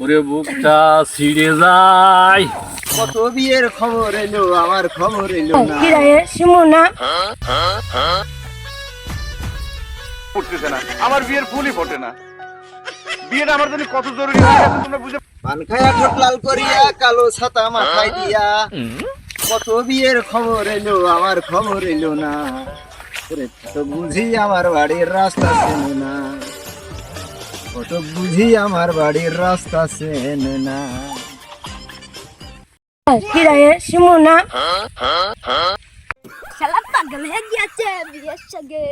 ওরে বুকটা ছিঁড়ে যায়। কত বিয়ের খবর এলো, আমার খবর এলো না। কি রে শিমুনা? ফুটতেছে না, আমার বিয়ের ফুলই ফোটে না। বিয়েটা আমার জন্য কত জরুরি হয়ে গেছে তোমরা বুঝে। পান খায়া ঠোঁট লাল করিয়া, কালো ছাতা মাথায় দিয়া, কত বিয়ের খবর এলো, আমার খবর এলো না। ওরে তো বুঝি আমার বাড়ির রাস্তা চেনে না, কত বুঝি আমার বাড়ির রাস্তা চেনে না। কি রে শিমুনা? শালা পাগল হয়ে গিয়েছে বিয়ের সঙ্গে।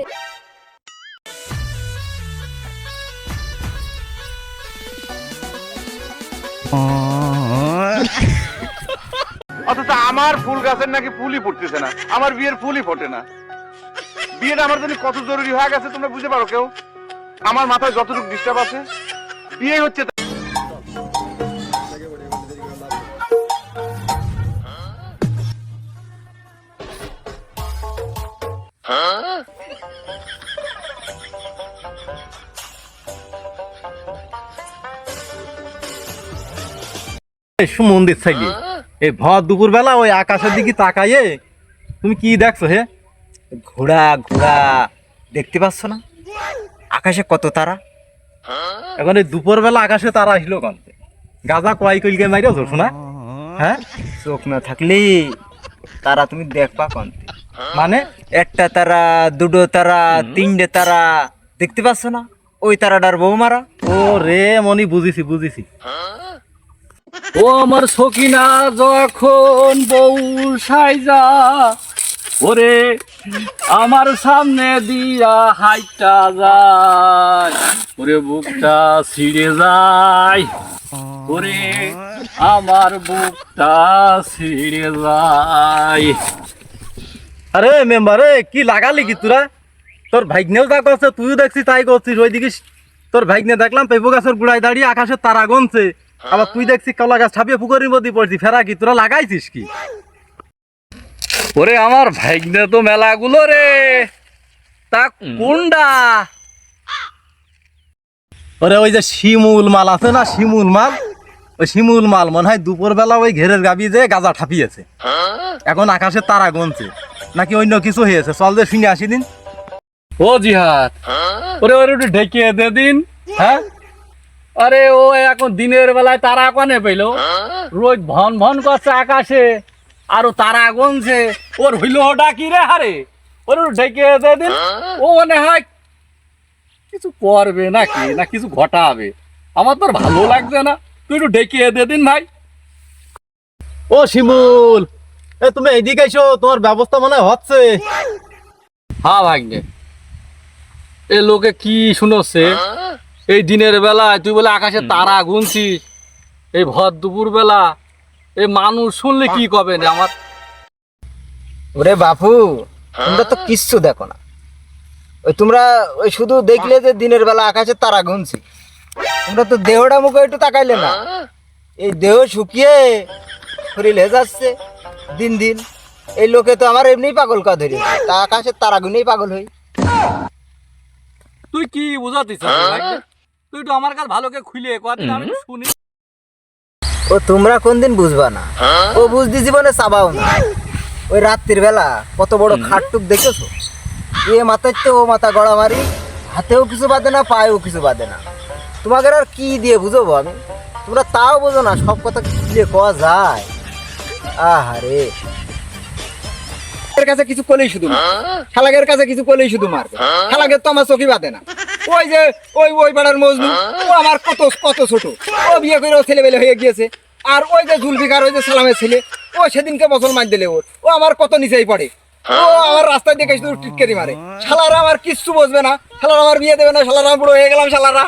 অথচ আমার ফুল গাছের নাকি ফুলই ফুটতেছে না, আমার বিয়ের ফুলই ফোটে না। বিয়েটা আমার জন্য কত জরুরি হয়ে গেছে তোমরা বুঝতে পারো কেউ? আমার মাথায় যতটুকু ডিস্টার্ব আছে, বিয়ে হচ্ছে সুমন্দির ছেলে, এই ভর দুপুর বেলা ওই আকাশের দিকে তাকাইয়ে তুমি কি দেখছো? হে, ঘোড়া ঘোড়া দেখতে পাচ্ছ না? আকাশে কত তারা। এখন এই দুপুর বেলা আকাশে তারা আসলো কেন? গাজা কয় কইলকে মাইরা ধরছো না? হ্যাঁ, চোখ না থাকলে তারা তুমি দেখবা কোন? মানে একটা তারা, দুটো তারা, তিনটে তারা দেখতে পাচ্ছ না? ওই তারাটার বউ মারা। ও রে মনি, বুঝিছি বুঝিছি। ও আমার সখিনা যখন বউ সাইজা ওরে আমার সামনে দিয়া হাইটা যায়, ওরে বুকটা ছিঁড়ে যায়, ওরে আমার বুকটা ছিঁড়ে যায়। আরে মেম্বার, কি লাগালি কি তোরা? তোর ভাগ্নেও যা করছে তুইও দেখছিস তাই করছিস। ওইদিকে তোর ভাগ্নে দেখলাম পেঁপো গাছের গুড়ায় দাঁড়িয়ে আকাশের তারা গনছে, আবার তুই দেখছিস কলা গাছ ছাপিয়ে পুকুরের মধ্যে পড়ছি। ফেরা কি তোরা লাগাইছিস কি? ওরে আমার ভাগ্নে তো মেলাগুলো রে, তা কোনটা? ওরে ওই যে শিমুল মাল আছে না, শিমুল মাল, ওই শিমুল মাল মনে হয় দুপুর বেলা ওই ঘেরের গাবি যে গাজা ঠাপিয়েছে, এখন আকাশে তারা গনছে নাকি অন্য কিছু হয়েছে। চল যে শুনে আসি দিন। ও জিহাদ, ওরে ওরে একটু ঢেকে দে দিন। হ্যাঁ, আরে ও এখন দিনের বেলায় তারা কানে পেল, রোজ ভন ভন করছে আকাশে আরো তারা গনছে। ওর হইল ওটা কি রে? হারে ওর ঢেকে দে দিন। ও মনে হয় কিছু করবে নাকি, না কিছু ঘটাবে। আমার তোর ভালো লাগছে না, তুই একটু ঢেকে দে দিন ভাই। ও শিমুল, এ তুমি এইদিকে এসো, তোমার ব্যবস্থা মনে হচ্ছে। হ্যাঁ ভাগ্নে, এ লোকে কি শুনছে এই দিনের বেলায় তুই বলে আকাশে তারা গুনছিস, এই ভর দুপুর বেলা এই মানুষ শুনলে কি কবে না আমার? ওরে বাপু, তোমরা তো কিচ্ছু দেখো না। ওই তোমরা ওই শুধু দেখলে যে দিনের বেলা আকাশে তারা গুনছি, তোমরা তো দেহটা মুখে একটু তাকাইলে না। এই দেহ শুকিয়ে শরীর হয়ে যাচ্ছে দিন দিন। এই লোকে তো আমার এমনি পাগল কা ধরে, তা আকাশের তারা গুনেই পাগল হই। তুই কি বুঝাতিস? তুই তো আমার কাছে ভালো করে খুলে কদিন আমি একটু শুনি। ও তোমরা কোনদিন বুঝবা না, ও বুঝতে জীবনে চাবাও না। ওই রাত্রির বেলা কত বড় খাটটুক দেখেছো? এ মাথায় তো ও মাথা গড়া মারি, হাতেও কিছু বাঁধে না, পায়েও কিছু বাঁধে না। তোমাকে আর কি দিয়ে বুঝবো আমি? তোমরা তাও বোঝো না, সব কথা খুলে কওয়া যায়। আহারে, এর কাছে কিছু কলেই শুধু শালাকের কাছে কিছু কলেই শুধু মারবে। শালাকের তো আমার চোখই বাঁধে না। ওই যে ওই ওই পাড়ার মজনু, ও আমার কত কত ছোট, ও বিয়ে করে ও ছেলেবেলে হয়ে গিয়েছে। আর ওই যে জুলফিকার, ওই যে সালামের ছেলে, ও সেদিনকে মুসলমান দিলে ওর, ও আমার কত নিচেই পড়ে। ও আমার রাস্তায় দেখে শুধু টিটকারি মারে। শালারা আমার কিচ্ছু বুঝবে না, শালারা আমার বিয়ে দেবে না, শালারা বুড়ো হয়ে গেলাম শালারা।